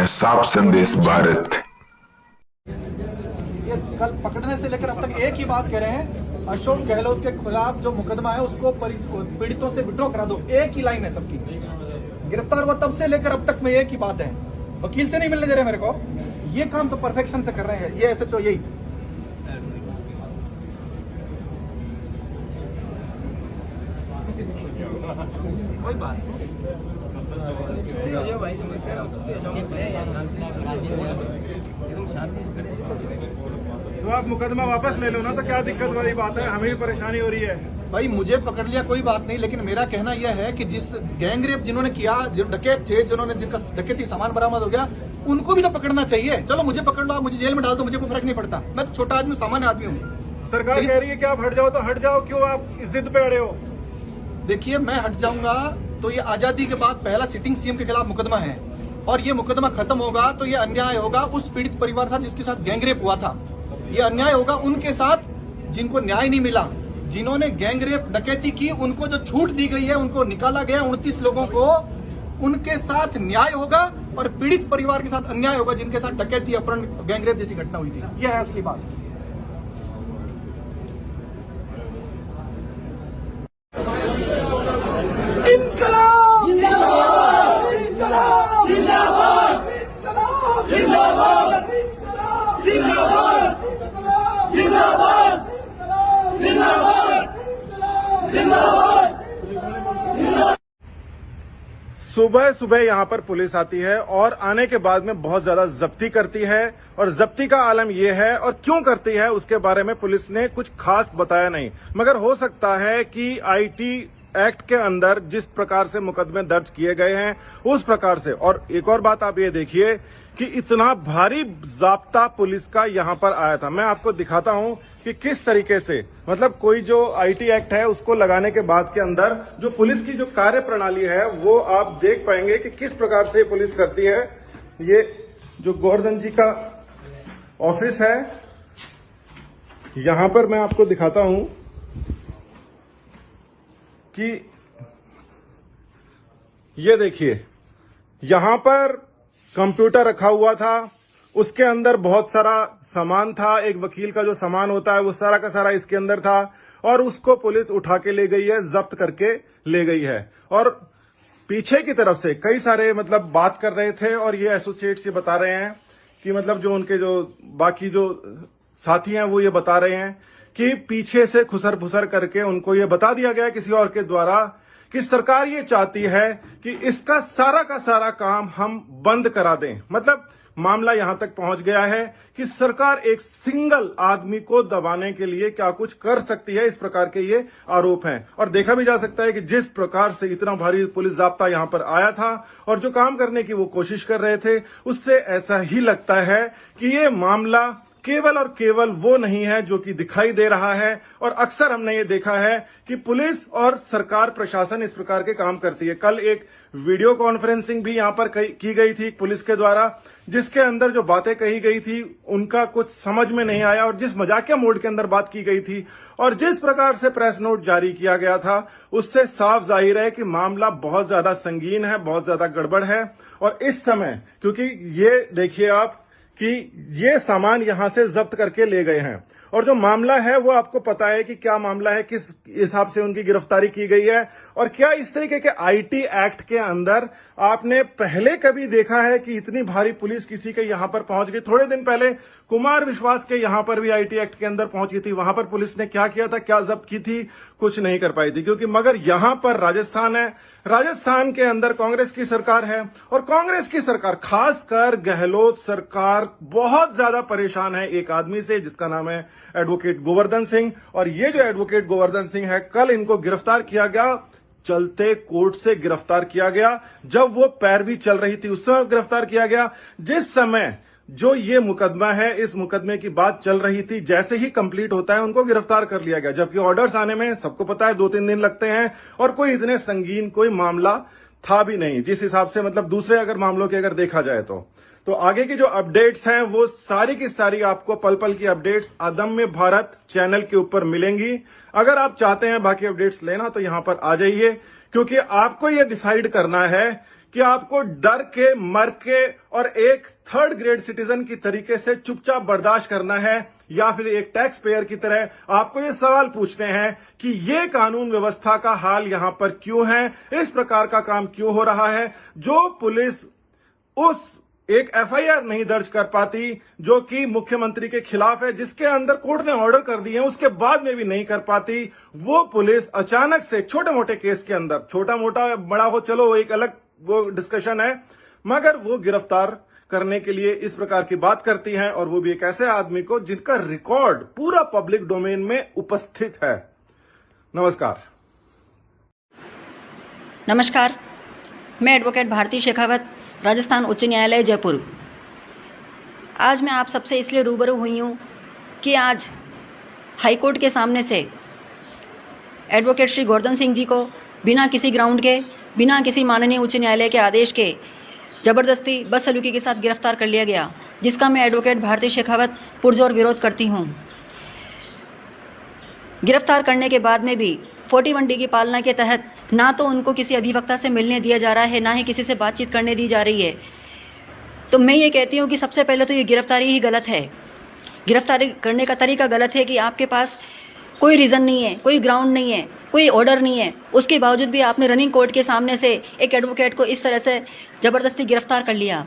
हैं साफ संदेश भारत। ये कल पकड़ने से लेकर अब तक एक ही बात कह रहे हैं, अशोक गहलोत के खिलाफ जो मुकदमा है उसको पीड़ितों से विड्रॉ करा दो। एक ही लाइन है सबकी। गिरफ्तार हुआ तब से लेकर अब तक में एक ही बात है, वकील से नहीं मिलने दे रहे मेरे को। ये काम तो परफेक्शन से कर रहे हैं ये एसएचओ। यही कोई बात तो आप मुकदमा वापस ले लो ना, तो क्या दिक्कत वाली बात है? हमें भी परेशानी हो रही है। भाई मुझे पकड़ लिया कोई बात नहीं, लेकिन मेरा कहना यह है कि जिस गैंग रेप जिन्होंने किया, जो डकैत थे, जिन्होंने जिनका डकैती सामान बरामद हो गया, उनको भी तो पकड़ना चाहिए। चलो मुझे पकड़ लो, आप मुझे जेल में डाल दो, मुझे कोई फर्क नहीं पड़ता। मैं तो छोटा आदमी, सामान्य आदमी हूँ। सरकार कह रही है कि आप हट जाओ, तो हट जाओ। क्यों आप इस जिद पे अड़े हो? देखिए, मैं हट जाऊंगा तो ये आजादी के बाद पहला सिटिंग सीएम के खिलाफ मुकदमा है, और ये मुकदमा खत्म होगा तो ये अन्याय होगा उस पीड़ित परिवार के साथ जिसके साथ गैंग रेप हुआ था। ये अन्याय होगा उनके साथ जिनको न्याय नहीं मिला, जिन्होंने गैंग रेप डकैती की, उनको जो छूट दी गई है, उनको निकाला गया 29 लोगों को, उनके साथ न्याय होगा। और पीड़ित परिवार के साथ अन्याय होगा जिनके साथ डकैती, अपहरण, गैंग रेप जैसी घटना हुई थी। यह है असली बात। इनकलाब जिंदाबाद, इनकलाब जिंदाबाद, इनकलाब जिंदाबाद, जिंदाबाद, जिंदाबाद, जिंदाबाद, जिंदाबाद। सुबह सुबह यहाँ पर पुलिस आती है और आने के बाद में बहुत ज्यादा जब्ती करती है, और जब्ती का आलम यह है, और क्यों करती है उसके बारे में पुलिस ने कुछ खास बताया नहीं। मगर हो सकता है कि आईटी एक्ट के अंदर जिस प्रकार से मुकदमे दर्ज किए गए हैं उस प्रकार से। और एक और बात आप ये देखिए कि इतना भारी जाब्ता पुलिस का यहाँ पर आया था। मैं आपको दिखाता हूँ कि किस तरीके से, मतलब कोई जो आईटी एक्ट है उसको लगाने के बाद के अंदर जो पुलिस की जो कार्य प्रणाली है वो आप देख पाएंगे कि किस प्रकार से पुलिस करती है। ये जो गोवर्धन जी का ऑफिस है, यहां पर मैं आपको दिखाता हूं कि ये देखिए, यहां पर कंप्यूटर रखा हुआ था, उसके अंदर बहुत सारा सामान था। एक वकील का जो सामान होता है वो सारा का सारा इसके अंदर था, और उसको पुलिस उठा के ले गई है, जब्त करके ले गई है। और पीछे की तरफ से कई सारे मतलब बात कर रहे थे, और ये एसोसिएट्स ये बता रहे हैं कि मतलब जो उनके जो बाकी जो साथी हैं वो ये बता रहे हैं कि पीछे से खुसर फुसर करके उनको ये बता दिया गया किसी और के द्वारा कि सरकार ये चाहती है कि इसका सारा का सारा काम हम बंद करा दें। मतलब मामला यहां तक पहुंच गया है कि सरकार एक सिंगल आदमी को दबाने के लिए क्या कुछ कर सकती है, इस प्रकार के ये आरोप हैं। और देखा भी जा सकता है कि जिस प्रकार से इतना भारी पुलिस जाब्ता यहां पर आया था और जो काम करने की वो कोशिश कर रहे थे, उससे ऐसा ही लगता है कि ये मामला केवल और केवल वो नहीं है जो कि दिखाई दे रहा है। और अक्सर हमने ये देखा है कि पुलिस और सरकार प्रशासन इस प्रकार के काम करती है। कल एक वीडियो कॉन्फ्रेंसिंग भी यहां पर की गई थी पुलिस के द्वारा, जिसके अंदर जो बातें कही गई थी उनका कुछ समझ में नहीं आया, और जिस मजाकिया मोड के अंदर बात की गई थी और जिस प्रकार से प्रेस नोट जारी किया गया था, उससे साफ जाहिर है कि मामला बहुत ज्यादा संगीन है, बहुत ज्यादा गड़बड़ है। और इस समय, क्योंकि ये देखिए आप कि ये सामान यहां से जब्त करके ले गए हैं, और जो मामला है वो आपको पता है कि क्या मामला है, किस हिसाब से उनकी गिरफ्तारी की गई है, और क्या इस तरीके के आईटी एक्ट के अंदर आपने पहले कभी देखा है कि इतनी भारी पुलिस किसी के यहां पर पहुंच गई। थोड़े दिन पहले कुमार विश्वास के यहां पर भी आईटी एक्ट के अंदर पहुंच गई थी। वहां पर पुलिस ने क्या किया था, क्या जब्त की थी, कुछ नहीं कर पाई थी, क्योंकि मगर यहां पर राजस्थान है, राजस्थान के अंदर कांग्रेस की सरकार है, और कांग्रेस की सरकार, खासकर गहलोत सरकार, बहुत ज्यादा परेशान है एक आदमी से जिसका नाम है एडवोकेट गोवर्धन सिंह। और ये जो एडवोकेट गोवर्धन सिंह है, कल इनको गिरफ्तार किया गया, चलते कोर्ट से गिरफ्तार किया गया। जब वो पैरवी चल रही थी उस समय गिरफ्तार किया गया। जिस समय जो ये मुकदमा है, इस मुकदमे की बात चल रही थी, जैसे ही कंप्लीट होता है उनको गिरफ्तार कर लिया गया, जबकि ऑर्डर्स आने में सबको पता है 2-3 दिन लगते हैं, और कोई इतने संगीन कोई मामला था भी नहीं जिस हिसाब से, मतलब दूसरे अगर मामलों की अगर देखा जाए तो आगे की जो अपडेट्स हैं वो सारी की सारी आपको पल पल की अपडेट्स अदम्य भारत चैनल के ऊपर मिलेंगी। अगर आप चाहते हैं बाकी अपडेट्स लेना तो यहां पर आ जाइए, क्योंकि आपको यह डिसाइड करना है कि आपको डर के, मर के और एक थर्ड ग्रेड सिटीजन की तरीके से चुपचाप बर्दाश्त करना है, या फिर एक टैक्स पेयर की तरह आपको ये सवाल पूछने हैं कि ये कानून व्यवस्था का हाल यहां पर क्यों है, इस प्रकार का काम क्यों हो रहा है। जो पुलिस उस एक एफआईआर नहीं दर्ज कर पाती जो कि मुख्यमंत्री के खिलाफ है, जिसके अंदर कोर्ट ने ऑर्डर कर दिए हैं, उसके बाद में भी नहीं कर पाती, वो पुलिस अचानक से छोटे मोटे केस के अंदर, छोटा मोटा बड़ा हो चलो एक अलग वो डिस्कशन है, मगर वो गिरफ्तार करने के लिए इस प्रकार की बात करती हैं, और वो भी एक ऐसे आदमी को जिनका रिकॉर्ड पूरा पब्लिक डोमेन में उपस्थित है। नमस्कार, मैं एडवोकेट भारती शेखावत, राजस्थान उच्च न्यायालय जयपुर। आज मैं आप सबसे इसलिए रूबरू हुई हूँ कि आज हाईकोर्ट के सामने से एडवोकेट श्री गोवर्धन सिंह जी को बिना किसी ग्राउंड के, बिना किसी माननीय उच्च न्यायालय के आदेश के जबरदस्ती बदसलूकी के साथ गिरफ्तार कर लिया गया, जिसका मैं एडवोकेट भारती शेखावत पुरजोर विरोध करती हूँ। गिरफ्तार करने के बाद में भी 41D की पालना के तहत ना तो उनको किसी अधिवक्ता से मिलने दिया जा रहा है, ना ही किसी से बातचीत करने दी जा रही है। तो मैं ये कहती हूँ कि सबसे पहले तो ये गिरफ्तारी ही गलत है। गिरफ्तारी करने का तरीका गलत है कि आपके पास कोई रीज़न नहीं है, कोई ग्राउंड नहीं है, कोई ऑर्डर नहीं है, उसके बावजूद भी आपने रनिंग कोर्ट के सामने से एक एडवोकेट को इस तरह से ज़बरदस्ती गिरफ्तार कर लिया।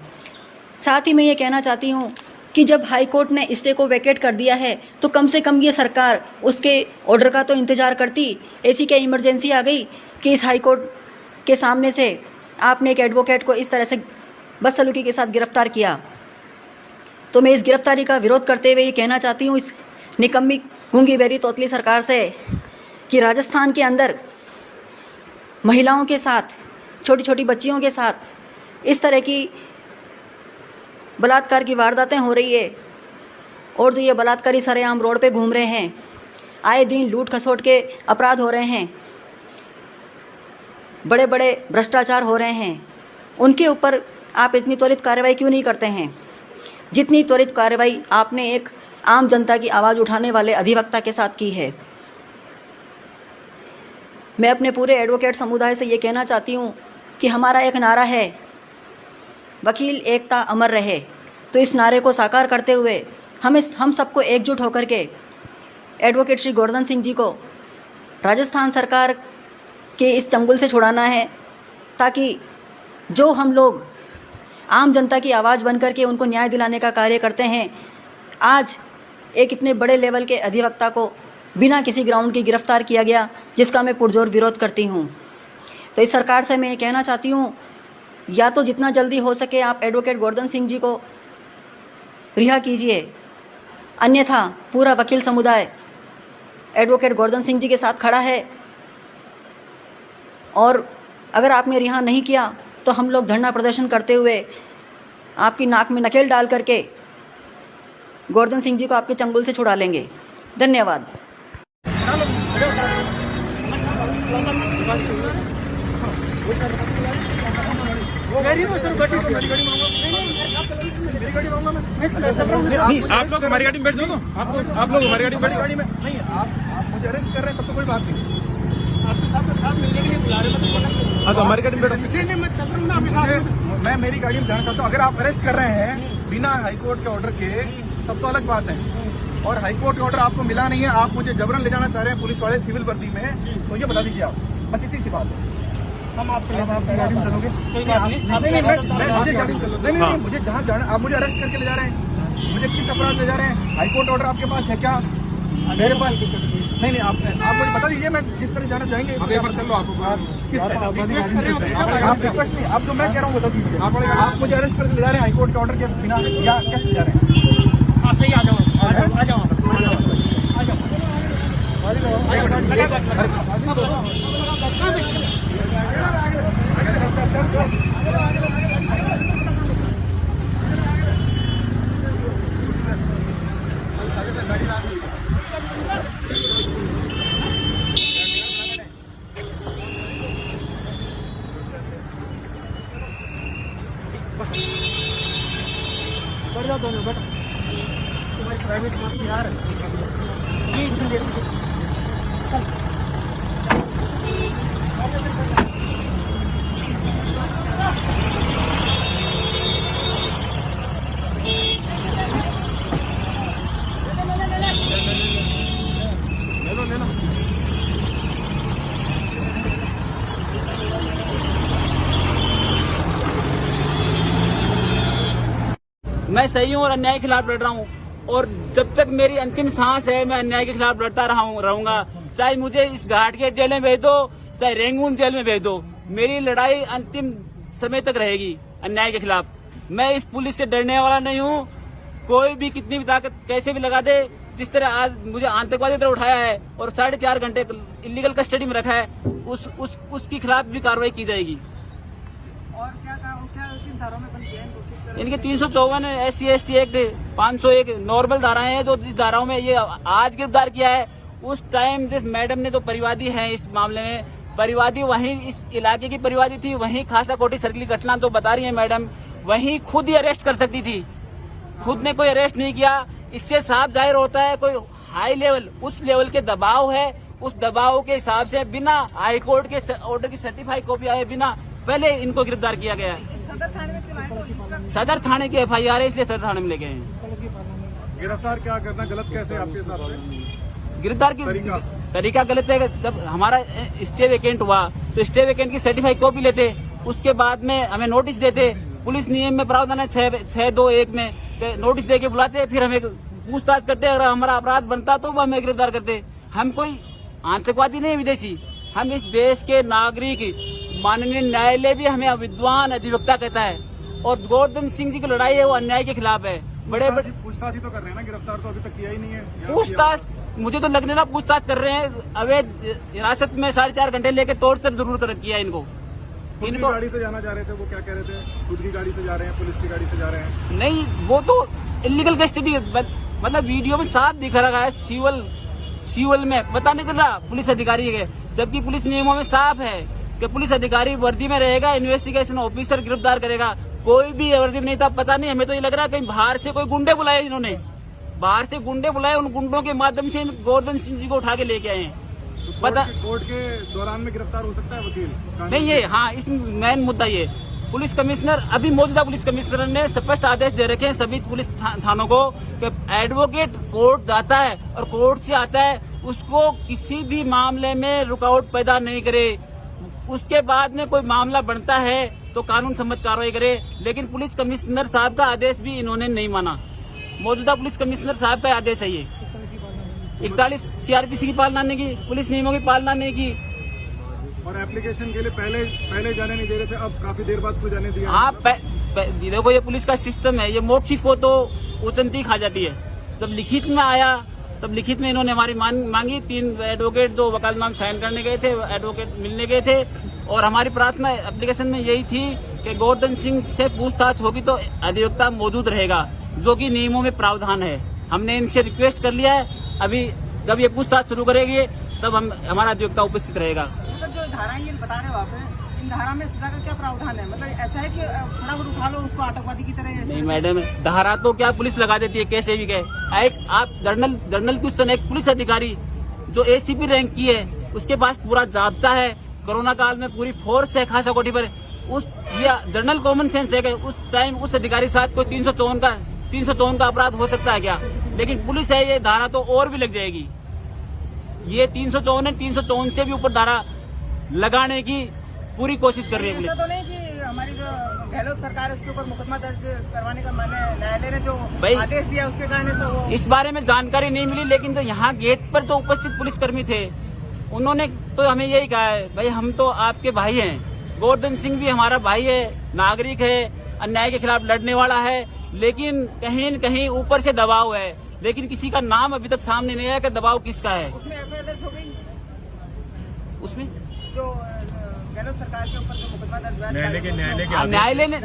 साथ ही मैं ये कहना चाहती हूँ कि जब हाई कोर्ट ने स्टे को वैकेट कर दिया है तो कम से कम ये सरकार उसके ऑर्डर का तो इंतज़ार करती। ऐसी क्या इमरजेंसी आ गई कि इस हाई कोर्ट के सामने से आपने एक एडवोकेट को इस तरह से बदसलूकी के साथ गिरफ्तार किया। तो मैं इस गिरफ्तारी का विरोध करते हुए ये कहना चाहती हूँ इस निकम्मी गूंगी बेरी तोतली सरकार से कि राजस्थान के अंदर महिलाओं के साथ, छोटी छोटी बच्चियों के साथ इस तरह की बलात्कार की वारदातें हो रही है, और जो ये बलात्कारी सरेआम रोड पे घूम रहे हैं, आए दिन लूट खसोट के अपराध हो रहे हैं, बड़े बड़े भ्रष्टाचार हो रहे हैं, उनके ऊपर आप इतनी त्वरित कार्रवाई क्यों नहीं करते हैं जितनी त्वरित कार्रवाई आपने एक आम जनता की आवाज़ उठाने वाले अधिवक्ता के साथ की है। मैं अपने पूरे एडवोकेट समुदाय से ये कहना चाहती हूँ कि हमारा एक नारा है, वकील एकता अमर रहे। तो इस नारे को साकार करते हुए हम सबको एकजुट होकर के एडवोकेट श्री गोवर्धन सिंह जी को राजस्थान सरकार के इस चंगुल से छुड़ाना है, ताकि जो हम लोग आम जनता की आवाज़ बन करके उनको न्याय दिलाने का कार्य करते हैं, आज एक इतने बड़े लेवल के अधिवक्ता को बिना किसी ग्राउंड की गिरफ्तार किया गया, जिसका मैं पुरजोर विरोध करती हूँ। तो इस सरकार से मैं ये कहना चाहती हूँ, या तो जितना जल्दी हो सके आप एडवोकेट गोवर्धन सिंह जी को रिहा कीजिए, अन्यथा पूरा वकील समुदाय एडवोकेट गोवर्धन सिंह जी के साथ खड़ा है, और अगर आपने रिहा नहीं किया तो हम लोग धरना प्रदर्शन करते हुए आपकी नाक में नकेल डाल करके गोवर्धन सिंह जी को आपके चंगुल से छुड़ा लेंगे। धन्यवाद। आप लोग हमारी गाड़ी में बैठ जाओ ना, आप लोग हमारी गाड़ी में बैठ गाड़ी में नहीं, आप मुझे अरेस्ट कर रहे हैं तब तो कोई बात नहीं, आपके साथ मिलने के लिए बुला रहे हैं, तो हमारी गाड़ी में बैठो। मैं मेरी गाड़ी में जाना चाहता हूँ। अगर आप अरेस्ट कर रहे हैं बिना हाईकोर्ट के ऑर्डर के तब तो अलग बात है, और हाईकोर्ट का ऑर्डर आपको मिला नहीं है, आप मुझे जबरन ले जाना चाह रहे हैं पुलिस वाले सिविल वर्दी में, तो ये बता दीजिए आप, बस इतनी सी बात है। हम आपकी गाड़ी में चलोगे, नहीं, मुझे जहाँ जाना, आप मुझे अरेस्ट करके ले जा रहे हैं, मुझे किस अपराध ले जा रहे हैं? हाईकोर्ट ऑर्डर आपके पास है क्या? मेरे पास नहीं, आप मुझे बता दीजिए, मैं जिस तरह जाना चाहेंगे चलो। आप रिक्वेस्ट नहीं, आप जो मैं कह रहा हूँ बता दीजिए। आप मुझे अरेस्ट करके ले जा रहे हैं हाईकोर्ट के ऑर्डर के बिना, या कैसे जा रहे हैं? सही आ जाओ। दोनों बट तुम्हारी प्राइवेट बात यार जी मैं सही हूँ और अन्याय के खिलाफ लड़ रहा हूँ, और जब तक मेरी अंतिम सांस है मैं अन्याय के खिलाफ लड़ता रहूंगा। चाहे मुझे इस घाट के जेल में भेज दो, चाहे रेंगून जेल में भेज दो, मेरी लड़ाई अंतिम समय तक रहेगी अन्याय के खिलाफ। मैं इस पुलिस से डरने वाला नहीं हूँ। कोई भी कितनी भी ताकत कैसे भी लगा दे, जिस तरह आज मुझे आतंकवादी तरह उठाया है और 4.5 घंटे इलीगल कस्टडी में रखा है, उसके खिलाफ भी कार्रवाई की जाएगी। और क्या किन धाराओं में बनती है? इनके 354 SC/ST एक्ट, 501 नॉर्मल धाराएं हैं, जो जिस धाराओं में ये आज गिरफ्तार किया है, उस टाइम जिस मैडम ने तो परिवादी है इस मामले में, परिवादी वहीं इस इलाके की परिवादी थी, वहीं खासा कोटी सर्किल की घटना तो बता रही है मैडम, वहीं खुद ही अरेस्ट कर सकती थी, खुद ने कोई अरेस्ट नहीं किया। इससे साफ जाहिर होता है कोई हाई लेवल, उस लेवल के दबाव है, उस दबाव के हिसाब से बिना हाईकोर्ट के ऑर्डर की सर्टिफाइड कॉपी आए बिना पहले इनको गिरफ्तार किया गया है। सदर थाने की FIR है, इसलिए सदर थाने में लेके हैं। गिरफ्तार क्या करना गलत कैसे आपके हिसाब से? गिरफ्तार की तरीका गलत है। जब हमारा स्टे वेकेंट हुआ तो स्टे वेकेंट की सर्टिफाइड कॉपी लेते, उसके बाद में हमें नोटिस देते। पुलिस नियम में प्रावधान है 621 में, नोटिस देके बुलाते, फिर हमें पूछताछ करते। अगर हमारा अपराध बनता तो वो हमें गिरफ्तार करते। हम कोई आतंकवादी नहीं, विदेशी, हम इस देश के नागरिक। माननीय न्यायालय भी हमें विद्वान अधिवक्ता कहता है, और गोवर्धन सिंह जी की लड़ाई है वो अन्याय के खिलाफ है। बड़े पूछताछ ही तो कर रहे हैं ना, गिरफ्तार तो अभी तक किया ही नहीं है। पूछताछ मुझे तो लगने ना पूछताछ कर रहे हैं, अवैध हिरासत में 4.5 घंटे लेके टॉर्चर जरूर कर किया इनको। इनको गाड़ी से जाना चाह रहे थे, वो क्या कह रहे थे? खुद की गाड़ी से जा रहे हैं, पुलिस की गाड़ी से जा रहे हैं? नहीं, वो तो इलीगल कस्टडी, मतलब वीडियो में साफ दिख रहा है, सिविल में पता नहीं चल रहा पुलिस अधिकारी है, जबकि पुलिस नियमों में साफ है कि पुलिस अधिकारी वर्दी में रहेगा, इन्वेस्टिगेशन ऑफिसर गिरफ्तार करेगा। कोई भी वर्दी में नहीं था, पता नहीं, हमें तो ये लग रहा है कहीं बाहर से कोई गुंडे बुलाए, इन्होंने बाहर से गुंडे बुलाए, उन गुंडों के माध्यम से गोवर्धन सिंह जी को उठा के लेके आए हैं। पता कोर्ट के दौरान में गिरफ्तार हो सकता है वकील? नहीं, ये हाँ, इसमें मेन मुद्दा ये पुलिस कमिश्नर, अभी मौजूदा पुलिस कमिश्नर ने स्पष्ट आदेश दे रखे हैं सभी पुलिस थानों को कि एडवोकेट कोर्ट जाता है और कोर्ट से आता है, उसको किसी भी मामले में रुकावट पैदा नहीं करे। उसके बाद में कोई मामला बनता है तो कानून सम्मत कार्रवाई करे। लेकिन पुलिस कमिश्नर साहब का आदेश भी इन्होंने नहीं माना। मौजूदा पुलिस कमिश्नर साहब का आदेश है ये 41 CRPC की पालना नहीं की, पुलिस नियमों की पालना नहीं की। और एप्लीकेशन के लिए पहले जाने नहीं दे रहे थे, अब काफी देर बाद को जाने दिया। हाँ, देखो ये पुलिस का सिस्टम है, ये मौखिक को तो उचंती खा जाती है। जब लिखित में आया तब लिखित में इन्होंने हमारी मांगी। 3 एडवोकेट जो वकालतनामा साइन करने गए थे, एडवोकेट मिलने गए थे, और हमारी प्रार्थना एप्लीकेशन में यही थी कि गोवर्धन सिंह से पूछताछ होगी तो अधिवक्ता मौजूद रहेगा, जो कि नियमों में प्रावधान है। हमने इनसे रिक्वेस्ट कर लिया है, अभी जब ये पूछताछ शुरू करेंगे तब हमारा अधिवक्ता उपस्थित रहेगा। मतलब जो धाराएं ये बता रहे हो आप, इन धारा में सजा का क्या प्रावधान है? मतलब ऐसा है कि फटाफट उठा लो उसको आतंकवादी की तरह? नहीं मैडम, धारा तो क्या पुलिस लगा देती है, कैसे भी कहे। एक आप जनरल क्वेश्चन, एक पुलिस अधिकारी जो ACP रैंक की है, उसके पास पूरा जाब्ता है, कोरोना काल में पूरी फोर्स है खासा कोठी पर, ये जनरल कॉमन सेंस है कि उस टाइम उस अधिकारी साथ कोई 354 का अपराध हो सकता है क्या? लेकिन पुलिस है, ये धारा तो और भी लग जाएगी। ये 354 है, 354 से भी ऊपर धारा लगाने की पूरी कोशिश कर रही है पुलिस। तो नहीं कि हमारी जो गहलोत सरकार है उसके ऊपर मुकदमा दर्ज करवाने का न्यायालय ने जो आदेश दिया उसके कारण से वो इस बारे में जानकारी नहीं मिली। लेकिन तो यहाँ गेट पर जो उपस्थित पुलिसकर्मी थे, उन्होंने तो हमें यही कहा है, भाई हम तो आपके भाई हैं, गोवर्धन सिंह भी हमारा भाई है, नागरिक है, अन्याय के खिलाफ लड़ने वाला है, लेकिन कहीं न कहीं ऊपर से दबाव है। लेकिन किसी का नाम अभी तक सामने नहीं आया कि दबाव किसका है। उसमें FIR दर्ज हो गई, उसमें जो गहलोत सरकार के ऊपर जो मुकदमा दर्ज हुआ, न्यायालय ने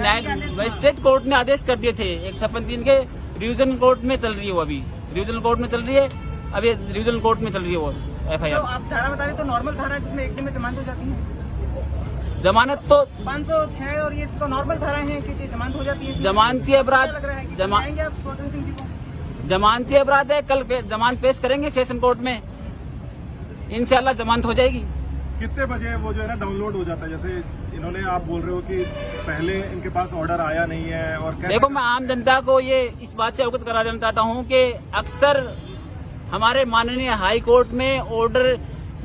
मजिस्ट्रेट कोर्ट ने आदेश कर दिए थे 156(3) के। रिविजन कोर्ट में चल रही है वो, अभी रिविजन कोर्ट में चल रही है, अभी रिविजन कोर्ट में चल रही है वो FIR। तो आप धारा बता रहे तो नॉर्मल धारा है जिसमें एक दिन में जमानत हो जाती है? जमानत तो 506 और ये तो नॉर्मल धारा है कि जमानत हो जाती है। जमानती अपराध, जमानती अपराध है। कल जमानत पेश करेंगे सेशन कोर्ट में, इंशाल्लाह जमानत हो जाएगी। कितने बजे वो जो है ना डाउनलोड हो जाता है? जैसे इन्होंने, आप बोल रहे हो कि पहले इनके पास ऑर्डर आया नहीं है, और देखो मैं आम जनता को ये इस बात से अवगत करा देना चाहता हूँ कि अक्सर हमारे माननीय हाई कोर्ट में ऑर्डर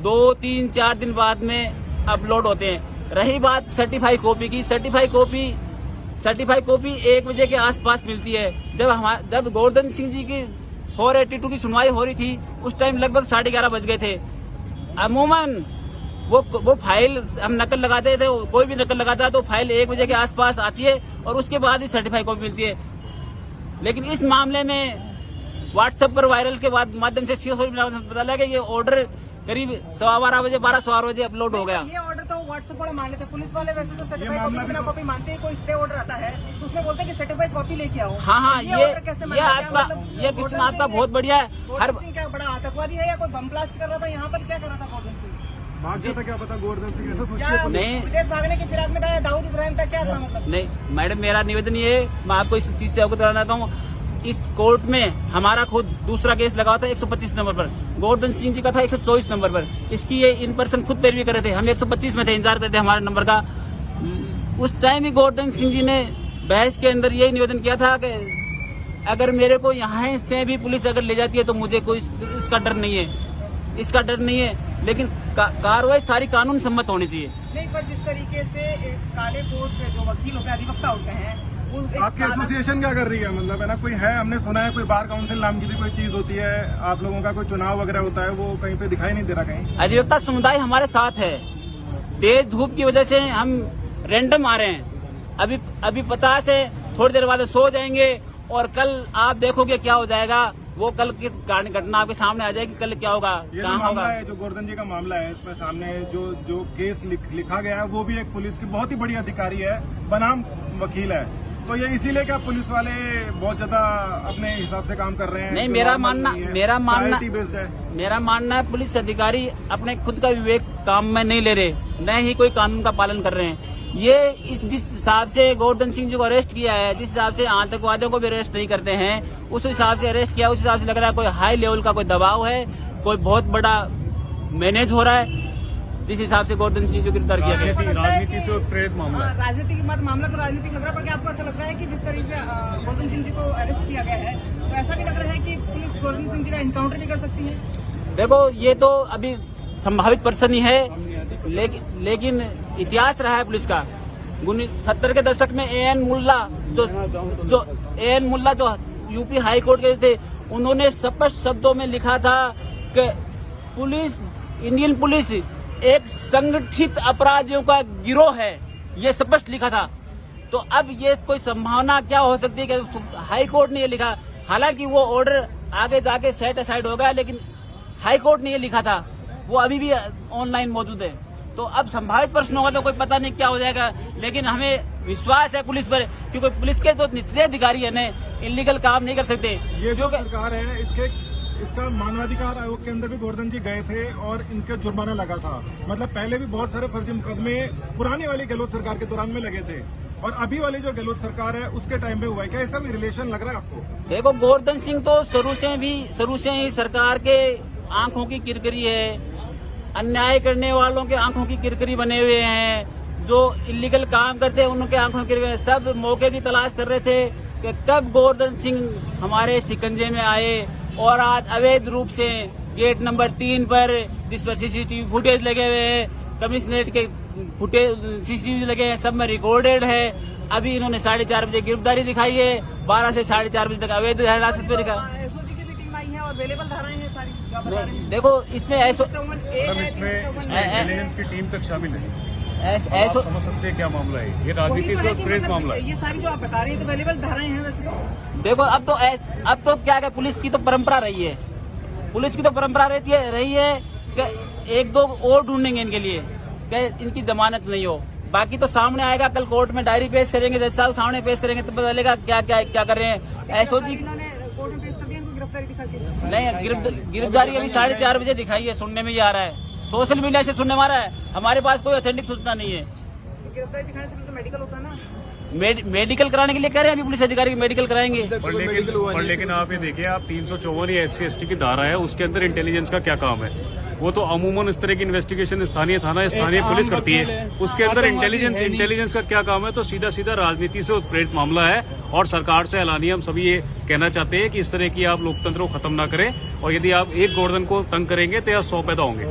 2, 3, 4 दिन बाद में अपलोड होते हैं। रही बात सर्टिफाइड कॉपी की, सर्टिफाइड कॉपी सर्टिफाइड कॉपी 1 बजे के आसपास मिलती है। जब गोवर्धन सिंह जी की 482 की सुनवाई हो रही थी, उस टाइम लगभग 11:30 बज गए थे। अमूमन वो फाइल हम नकल लगाते थे, कोई भी नकल लगाता है तो फाइल 1 बजे के आसपास आती है और उसके बाद ही सर्टिफाइड कॉपी मिलती है। लेकिन इस मामले में व्हाट्सएप पर वायरल के बाद माध्यम से पता लगा कि ये ऑर्डर करीब 12:15 बजे 12:15 बजे अपलोड हो गया। ये ऑर्डर तो व्हाट्सएप पर मांगे थे पुलिस वाले, वैसे तो सर्टिफाइड कॉपी बिना कॉपी मानते हैं। कोई स्टे ऑर्डर आता है तो उसमें बोलते हैं कि सर्टिफाइड कॉपी लेके आओ। हाँ, ये किस्म आपका बहुत बढ़िया है। गोवर्धन सिंह क्या बड़ा आतंकवादी है या कोई बम ब्लास्ट कर रहा था यहाँ पर, क्या कर रहा था गोवर्धन सिंह? भाग जाता क्या पता गोवर्धन सिंह, ऐसा सोचते क्या नहीं। विदेश भागने की फिराक में था, दाऊद इब्राहिम का क्या था मतलब? नहीं मैडम, मेरा निवेदन ये है, मैं आपको इस चीज से अवगत कराना चाहता हूँ। इस कोर्ट में हमारा खुद दूसरा केस लगा था 125 नंबर पर, गोवर्धन सिंह जी का था 124 नंबर पर। इसकी ये इन पर्सन खुद पैरवी कर रहे थे, हम 125 में थे, इंतजार करते हमारे नंबर का। उस टाइम ही गोवर्धन सिंह जी ने बहस के अंदर यही निवेदन किया था कि अगर मेरे को यहाँ से भी पुलिस अगर ले जाती है तो मुझे कोई इसका डर नहीं है, इसका डर नहीं है। लेकिन कार्रवाई सारी कानून सम्मत होनी चाहिए। नहीं, पर जिस तरीके से काले कोर्ट के जो वकील होते हैं, अधिवक्ता होते हैं, आपकी एसोसिएशन क्या कर रही है, मतलब है ना, कोई है? हमने सुना है कोई बार काउंसिल नाम की भी कोई चीज होती है, आप लोगों का कोई चुनाव वगैरह होता है, वो कहीं पे दिखाई नहीं दे रहा कहीं। अधिवक्ता समुदाय हमारे साथ है। तेज धूप की वजह से हम रैंडम आ रहे हैं। अभी 50 है, थोड़ी देर बाद 100 जाएंगे और कल आप देखोगे क्या हो जाएगा। वो कल की घटना आपके सामने आ जाएगी, कल क्या होगा, कहाँ होगा। है जो गोवर्धन जी का मामला है, इसमें सामने जो केस लिखा गया है वो भी एक पुलिस की बहुत ही बड़ी अधिकारी है, बनाम वकील है। तो ये इसीलिए क्या पुलिस वाले बहुत ज्यादा अपने हिसाब से काम कर रहे हैं? नहीं, मेरा मानना है पुलिस अधिकारी अपने खुद का विवेक काम में नहीं ले रहे, न ही कोई कानून का पालन कर रहे हैं। ये जिस हिसाब से गोवर्धन सिंह जी को अरेस्ट किया है, जिस हिसाब से आतंकवादियों को भी अरेस्ट नहीं करते हैं, उस हिसाब से अरेस्ट किया, उस हिसाब से लग रहा है कोई हाई लेवल का कोई दबाव है, कोई बहुत बड़ा मैनेज हो रहा है, जिस हिसाब से गोवर्धन सिंह को गिरफ्तार किया गया। राजनीति से प्रेरित मामला, राजनीति के बाद मामला तो राजनीतिक लग रहा है, पर क्या आपको ऐसा लग रहा है कि जिस तरीके गोवर्धन सिंह जी को अरेस्ट किया गया है, तो ऐसा भी लग रहा है कि पुलिस गोवर्धन सिंह जी का एनकाउंटर नहीं कर सकती है? देखो, ये तो अभी संभावित पर्सन ही है, लेकिन इतिहास रहा है पुलिस का। 70 के दशक में एएन मुल्ला जो यूपी हाई कोर्ट के थे, उन्होंने स्पष्ट शब्दों में लिखा था कि इंडियन पुलिस एक संगठित अपराधियों का गिरोह है, ये स्पष्ट लिखा था। तो अब ये कोई संभावना क्या हो सकती है कि हाई कोर्ट ने ये लिखा, हालांकि वो ऑर्डर आगे जाके सेट असाइड हो गया, लेकिन हाई कोर्ट ने ये लिखा था, वो अभी भी ऑनलाइन मौजूद है। तो अब संभावित प्रश्न होगा तो कोई पता नहीं क्या हो जाएगा, लेकिन हमें विश्वास है पुलिस पर, क्योंकि पुलिस के जो निचले अधिकारी है ना, इलीगल काम नहीं कर सकते। ये जो सरकार है, इसका मानवाधिकार आयोग के अंदर भी गोवर्धन जी गए थे और इनके जुर्माना लगा था। मतलब पहले भी बहुत सारे फर्जी मुकदमे पुरानी वाली गहलोत सरकार के दौरान में लगे थे, और अभी वाली जो गहलोत सरकार है उसके टाइम पे हुआ है। क्या इसका भी रिलेशन लग रहा है आपको? देखो, गोवर्धन सिंह तो शुरू से ही सरकार के आंखों की किरकिरी है, अन्याय करने वालों के आंखों की किरकिरी बने हुए हैं, जो इलीगल काम करते हैं उनके आंखों की किरकिरी। सब मौके की तलाश कर रहे थे कि कब गोवर्धन सिंह हमारे शिकंजे में आए, और आज अवैध रूप से गेट नंबर 3 पर, जिस पर सीसीटीवी फुटेज लगे हुए हैं, कमिश्नरेट के फुटेज सीसीटीवी लगे हैं, सब में रिकॉर्डेड है। अभी इन्होंने 4:30 बजे गिरफ्तारी दिखाई है, 12 से 4:30 बजे तक अवैध हिरासत में रखा। एसओजी की भी टीम आई है और अवेलेबल धाराएं हैं सारी। देखो, इसमें इंटेलिजेंस की टीम तक शामिल है। आप समझ सकते हैं क्या मामला है, ये राजनीति से प्रेरित मामला है। ये सारी जो आप बता रहे हैं तो अवेलेबल धाराएं हैं वैसे तो। देखो, अब तो क्या है, पुलिस की तो परंपरा रही है, रही है कि 1-2 और ढूंढेंगे इनके लिए कि इनकी जमानत नहीं हो। बाकी तो सामने आएगा, कल कोर्ट में डायरी पेश करेंगे, 10 साल सामने पेश करेंगे तो पता चलेगा क्या कर रहे हैं। एसओजी कोर्ट में पेश कर दिया, गिरफ्तारी दिखा दी नहीं, गिरफ्तारी अभी 4:30 बजे दिखाई है, सुनने में ये आ रहा है, सोशल मीडिया से सुनने में आ रहा है, हमारे पास कोई ऑथेंटिक सूचना नहीं है। गिरफ्तारी दिखाने से तो मेडिकल होता है ना, मेडिकल कराने के लिए कह रहे हैं अभी पुलिस अधिकारी मेडिकल कराएंगे। लेकिन आप ये देखिए, आप 354 या SC/ST की धारा है, उसके अंदर इंटेलिजेंस का क्या काम है? वो तो अमूमन इस तरह की इन्वेस्टिगेशन स्थानीय थाना, स्थानीय पुलिस करती है, उसके अंदर इंटेलिजेंस का क्या काम है? तो सीधा राजनीति से उत्प्रेरित मामला है, और सरकार से ऐलानिए हम सभी ये कहना चाहते हैं कि इस तरह की आप लोकतंत्र को खत्म ना करें, और यदि आप एक गोवर्धन को तंग करेंगे तो यहाँ 100 पैदा होंगे।